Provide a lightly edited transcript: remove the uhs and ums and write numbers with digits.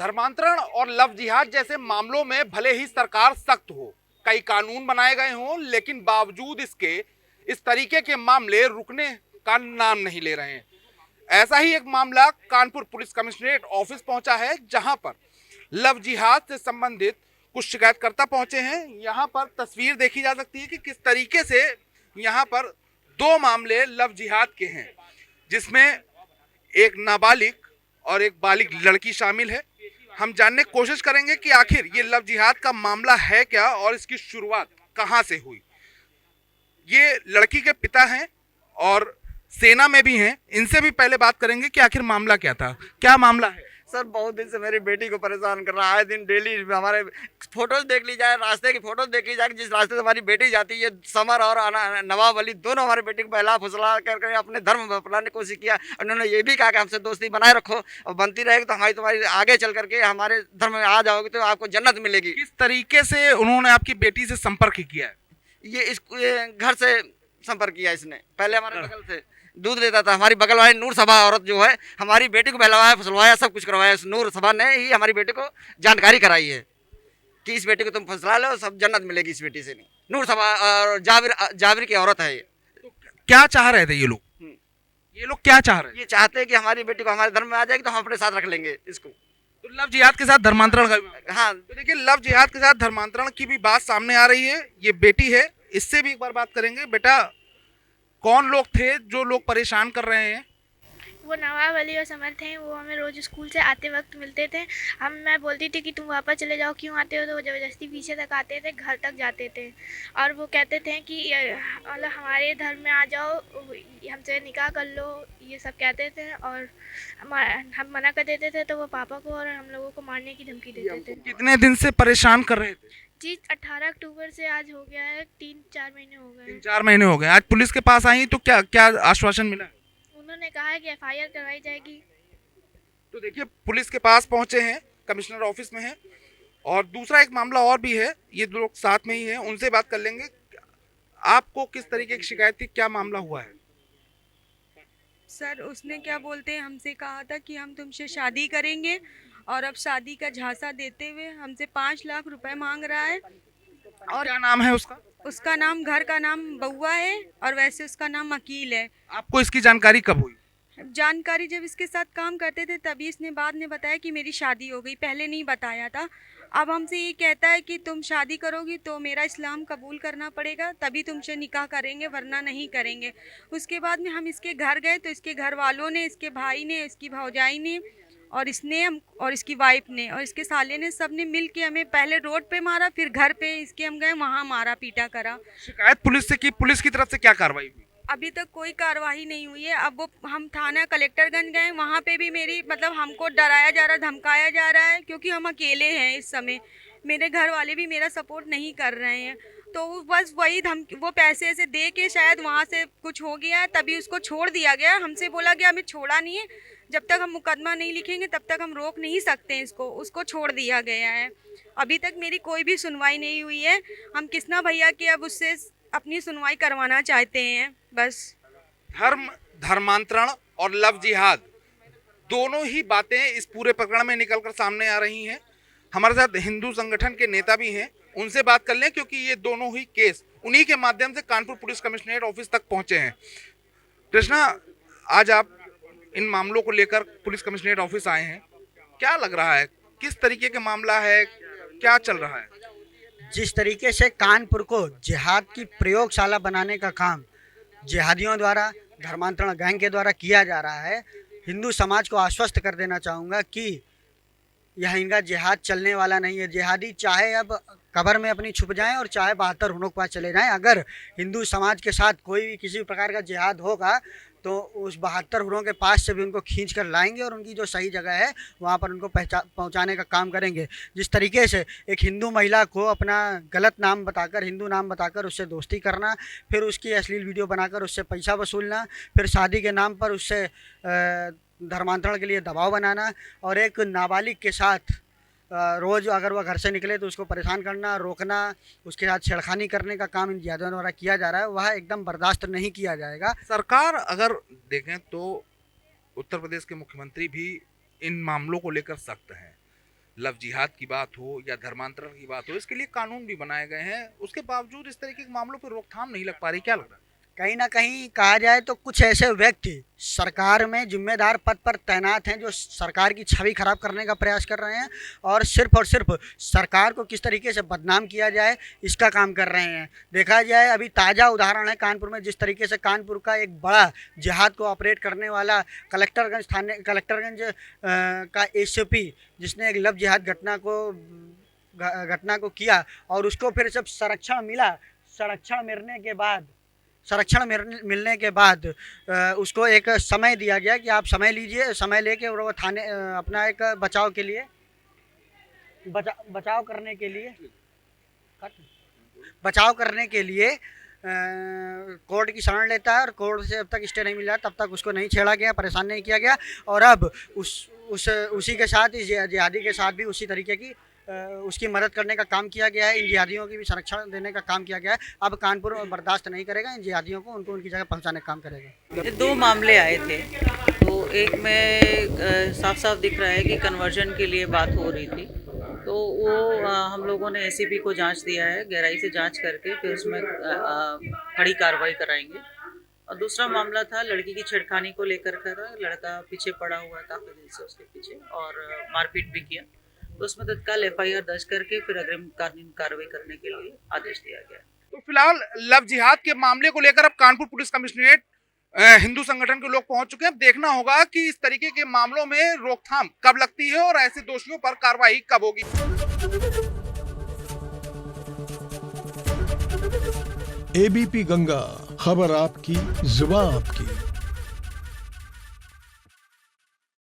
धर्मांतरण और लव जिहाद जैसे मामलों में भले ही सरकार सख्त हो, कई कानून बनाए गए हों, लेकिन बावजूद इसके इस तरीके के मामले रुकने का नाम नहीं ले रहे हैं। ऐसा ही एक मामला कानपुर पुलिस कमिश्नरेट ऑफिस पहुंचा है, जहां पर लव जिहाद से संबंधित कुछ शिकायतकर्ता पहुंचे हैं। यहां पर तस्वीर देखी जा सकती है कि किस तरीके से यहां पर दो मामले लव जिहाद के हैं, जिसमें एक नाबालिग और एक बालिग लड़की शामिल है। हम जानने की कोशिश करेंगे कि आखिर ये लव जिहाद का मामला है क्या और इसकी शुरुआत कहां से हुई। ये लड़की के पिता हैं और सेना में भी हैं। इनसे भी पहले बात करेंगे कि आखिर मामला क्या था, क्या मामला है। सर बहुत दिन से मेरी बेटी को परेशान कर रहा है। दिन डेली हमारे फोटोज देख ली जाए, रास्ते की फोटोज देख ली जाए कि जिस रास्ते से हमारी बेटी जाती है, समर और नवाब अली दोनों हमारी बेटी को बहला फुसला करके अपने धर्म में अपनाने की कोशिश किया। उन्होंने ये भी कहा कि हमसे दोस्ती बनाए रखो और बनती रहेगी तो हमारी तुम्हारी आगे चल करके हमारे धर्म में आ जाओगे तो आपको जन्नत मिलेगी। किस तरीके से उन्होंने आपकी बेटी से संपर्क किया है? ये घर से संपर्क किया इसने। पहले हमारे बगल से दूध देता था। हमारी बगल वाली नूर सभा औरत जो है हमारी बेटी को बहलवाया फुसलवाया, सब कुछ करवाया। उस नूर सभा ने ही हमारी बेटी को जानकारी कराई है कि इस बेटी को तुम फुसला लो, सब जन्नत मिलेगी इस बेटी से। नहीं, नूर सभा और जाबिर की औरत है ये। तो क्या चाह रहे थे ये लोग? ये लोग क्या चाह रहे हैं? ये चाहते हैं कि हमारी बेटी को हमारे धर्म में आ जाएगी तो हम अपने साथ रख लेंगे इसको। तो लव जिहाद के साथ धर्मांतरण का भी? हाँ, तो देखिए, लव जिहाद के साथ धर्मांतरण की भी बात सामने आ रही है। ये बेटी है, इससे भी एक बार बात करेंगे। बेटा, कौन लोग थे जो लोग परेशान कर रहे हैं? वो नवाब अली और समर थे। वो हमें रोज़ स्कूल से आते वक्त मिलते थे। मैं बोलती थी कि तुम वापस चले जाओ, क्यों आते हो, तो वो ज़बरदस्ती पीछे तक आते थे, घर तक जाते थे और वो कहते थे कि मतलब हमारे धर्म में आ जाओ, हमसे निकाह कर लो, ये सब कहते थे। और हम मना कर देते थे तो वो पापा को और हम लोगों को मारने की धमकी देते थे। कितने दिन से परेशान कर रहे थे? जी, 18 अक्टूबर से आज हो गया है, 3-4 महीने हो गए। 3-4 महीने हो गए। आज पुलिस के पास आई तो क्या क्या आश्वासन मिला? उन्होंने कहा है कि FIR करवाई जाएगी। तो देखिए, पुलिस के पास पहुंचे हैं, कमिश्नर ऑफिस में हैं। और दूसरा एक मामला और भी है, ये दो लोग साथ में ही हैं, उनसे बात कर लेंगे। आपको किस तरीके की शिकायत थी, क्या मामला हुआ है? सर उसने क्या बोलते हैं, हमसे कहा था कि हम तुमसे शादी करेंगे और अब शादी का झांसा देते हुए हमसे 5 लाख रुपए मांग रहा है। और क्या नाम है उसका? उसका नाम, घर का नाम बउआ है और वैसे उसका नाम अकील है। आपको इसकी जानकारी कब हुई? जानकारी जब इसके साथ काम करते थे तभी इसने बाद में बताया कि मेरी शादी हो गई, पहले नहीं बताया था। अब हमसे ये कहता है कि तुम शादी करोगी तो मेरा इस्लाम कबूल करना पड़ेगा, तभी तुमसे निकाह करेंगे वरना नहीं करेंगे। उसके बाद में हम इसके घर गए तो इसके घर वालों ने, इसके भाई ने, इसकी भौजाई ने और इसने हम और इसकी वाइफ ने और इसके साले ने, सब ने मिल के हमें पहले रोड पे मारा, फिर घर पे इसके हम गए, वहाँ मारा पीटा करा। शिकायत पुलिस से की, पुलिस की तरफ से क्या कार्रवाई हुई? अभी तक कोई कार्रवाई नहीं हुई है। अब वो हम थाना कलेक्टरगंज गए, वहाँ पे भी मेरी मतलब हमको डराया जा रहा, धमकाया जा रहा है, क्योंकि हम अकेले हैं इस समय। मेरे घर वाले भी मेरा सपोर्ट नहीं कर रहे हैं। तो बस वही वो पैसे ऐसे दे के शायद वहाँ से कुछ हो गया है, तभी उसको छोड़ दिया गया। हमसे बोला गया हमें छोड़ा नहीं है, जब तक हम मुकदमा नहीं लिखेंगे तब तक हम रोक नहीं सकते इसको। उसको छोड़ दिया गया है। अभी तक मेरी कोई भी सुनवाई नहीं हुई है। हम कृष्णा भैया की अब उससे अपनी सुनवाई करवाना चाहते हैं बस। धर्मांतरण और लव जिहाद दोनों ही बातें इस पूरे प्रकरण में निकलकर सामने आ रही हैं। हमारे साथ हिंदू संगठन के नेता भी हैं, उनसे बात कर लें, क्योंकि ये दोनों ही केस उन्हीं के माध्यम से कानपुर पुलिस कमिश्नरेट ऑफिस तक पहुंचे हैं। कृष्णा, आज आप इन मामलों को लेकर पुलिस कमिश्नरेट ऑफिस आए हैं, क्या लग रहा है, किस तरीके का मामला है, क्या चल रहा है? जिस तरीके से कानपुर को जिहाद की प्रयोगशाला बनाने का काम जिहादियों द्वारा, धर्मांतरण गैंग के द्वारा किया जा रहा है, हिंदू समाज को आश्वस्त कर देना चाहूँगा कि यह इनका जिहाद चलने वाला नहीं है। जिहादी चाहे अब कब्र में अपनी छुप जाएं और चाहे 72 हुनों के पास चले जाएं, अगर हिंदू समाज के साथ कोई भी किसी प्रकार का जिहाद होगा तो उस 72 हुनों के पास से भी उनको खींच कर लाएंगे और उनकी जो सही जगह है वहाँ पर उनको पहुँचाने का काम करेंगे। जिस तरीके से एक हिंदू महिला को अपना गलत नाम बताकर, हिंदू नाम बताकर उससे दोस्ती करना, फिर उसकी अश्लील वीडियो बनाकर उससे पैसा वसूलना, फिर शादी के नाम पर उससे धर्मांतरण के लिए दबाव बनाना और एक नाबालिग के साथ रोज़ अगर वह घर से निकले तो उसको परेशान करना, रोकना, उसके साथ छेड़खानी करने का काम इन जिहादियों द्वारा किया जा रहा है, वह एकदम बर्दाश्त नहीं किया जाएगा। सरकार अगर देखें तो उत्तर प्रदेश के मुख्यमंत्री भी इन मामलों को लेकर सख्त हैं। लव जिहाद की बात हो या धर्मांतरण की बात हो, इसके लिए कानून भी बनाए गए हैं, उसके बावजूद इस तरीके के मामलों पर रोकथाम नहीं लग पा रही, क्या लगता है? कहीं ना कहीं कहा जाए तो कुछ ऐसे व्यक्ति सरकार में जिम्मेदार पद पर तैनात हैं जो सरकार की छवि खराब करने का प्रयास कर रहे हैं और सिर्फ सरकार को किस तरीके से बदनाम किया जाए इसका काम कर रहे हैं। देखा जाए अभी ताज़ा उदाहरण है कानपुर में, जिस तरीके से कानपुर का एक बड़ा जिहाद को ऑपरेट करने वाला कलेक्टरगंज का एसपी जिसने एक लव जिहाद घटना को किया और उसको फिर जब संरक्षण मिलने के बाद उसको एक समय दिया गया कि आप समय लीजिए, समय लेके और वो थाने अपना एक बचाव करने के लिए कोर्ट की शरण लेता है और कोर्ट से जब तक स्टे नहीं मिला तब तक उसको नहीं छेड़ा गया, परेशान नहीं किया गया। और अब उसी के साथ इस जिहादी के साथ भी उसी तरीके की उसकी मदद करने का काम किया गया है, इन जिहादियों की भी संरक्षण देने का काम किया गया है। अब कानपुर बर्दाश्त नहीं करेगा इन जिहादियों को, उनको उनकी जगह पहुंचाने का काम करेगा। दो मामले आए थे, तो एक में साफ साफ दिख रहा है कि कन्वर्जन के लिए बात हो रही थी, तो वो हम लोगों ने एसीपी को जांच दिया है, गहराई से जांच करके फिर उसमें कड़ी कार्रवाई कराएंगे। और दूसरा मामला था लड़की की छेड़खानी को लेकर कर, लड़का पीछे पड़ा हुआ है काफ़ी दिन से उसके पीछे और मारपीट भी किया, तो उसमें तत्काल FIR दर्ज करके फिर अग्रिम कानूनी कार्रवाई करने के लिए आदेश दिया गया। तो फिलहाल लव जिहाद के मामले को लेकर अब कानपुर पुलिस कमिश्नरेट हिंदू संगठन के लोग पहुंच चुके हैं। अब देखना होगा कि इस तरीके के मामलों में रोकथाम कब लगती है और ऐसे दोषियों पर कार्रवाई कब होगी। ABP गंगा, खबर आपकी, जुबान आपकी।